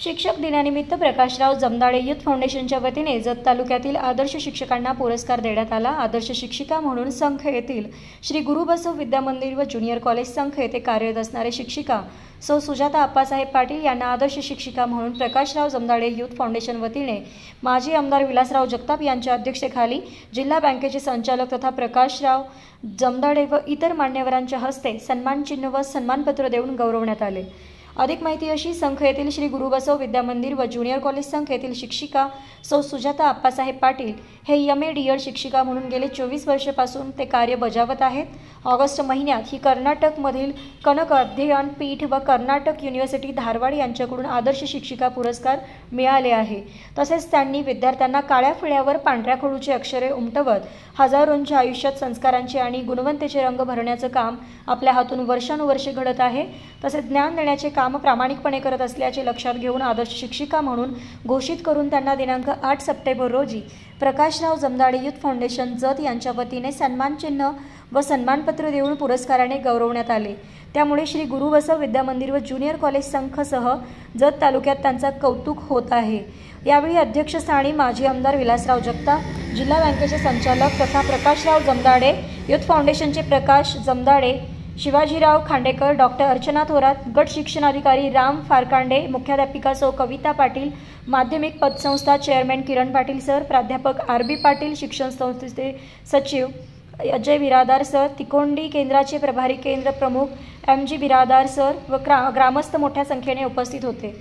शिक्षक दिनानिमित्त प्रकाशराव जमदाडे युथ फाउंडेशनच्या वतीने जत तालुक्यातील आदर्श शिक्षकांना पुरस्कार देण्यात आला। आदर्श शिक्षिका म्हणून संख येथील श्री गुरुबसव विद्या मंदिर व ज्युनियर कॉलेज संख येथे कार्यरत असणारे शिक्षिका सौ सुजाता आप्पासाहेब पाटील यांना आदर्श शिक्षिका म्हणून प्रकाशराव जमदाडे युथ फाउंडेशन वतीने माजी आमदार विलासराव जगताप यांच्या अध्यक्षतेखाली जिल्हा बँकेचे संचालक तथा प्रकाशराव जमदाडे व इतर मान्यवरांच्या हस्ते सन्मान चिन्ह व सन्मानपत्र देऊन गौरवण्यात आले। अधिक माहिती अशी, संख येथील श्री गुरुबसव विद्या मंदिर व ज्युनियर कॉलेज संख येथील शिक्षिका सौ सुजाता आप्पासाहेब पाटील हे MA शिक्षिका म्हणून गेले 24 वर्षापासून ते कार्य बजावत आहेत। ऑगस्ट महिन्यात ही कर्नाटकमधील कनक अध्ययन पीठ व कर्नाटक युनिव्हर्सिटी धारवाड यांच्याकडून आदर्श शिक्षिका पुरस्कार मिळाले आहे। तसेच त्यांनी विद्यार्थ्यांना काळ्या फळ्यावर पांढऱ्या खडूची अक्षरे उमटवत हजारोंच्या आयुष्यात संस्कारांचे आणि गुणवंतेचे रंग भरण्याचं काम आपल्या हातून वर्षानुवर्षे घडत आहे। तसेच ज्ञान देण्याचे काम प्रामाणिकपणे करत असल्याचे लक्षात घेऊन आदर्श शिक्षिका म्हणून घोषित करून त्यांना दिनांक 8 सप्टेंबर रोजी प्रकाशराव जमदाडे युथ फाउंडेशन जत यांच्या वतीने सन्मान चिन्ह व सन्मानपत्र देऊन पुरस्काराने गौरवण्यात आले। त्यामुळे श्री गुरुबसव विद्या मंदिर व ज्युनियर कॉलेज संघसह जत तालुक्यात त्यांचा कौतुक होत आहे। यावेळी अध्यक्षस्थानी माजी आमदार विलासराव जगताप, जिल्हा बँकेचे संचालक तथा प्रकाशराव जमदाडे युथ फाउंडेशनचे प्रकाश जमदाडे, शिवाजीराव खांडेकर, डॉक्टर अर्चना थोरात, गट शिक्षणाधिकारी राम फारकांडे, मुख्याध्यापिका सौ कविता पाटील, माध्यमिक पतसंस्था चेअरमॅन किरण पाटील सर, प्राध्यापक RB पाटील, शिक्षण संस्थेचे सचिव अजय बिरादार सर, तिकोंडी केंद्राचे प्रभारी केंद्र प्रमुख MG बिरादार सर व ग्रामस्थ मोठ्या संख्येने उपस्थित होते।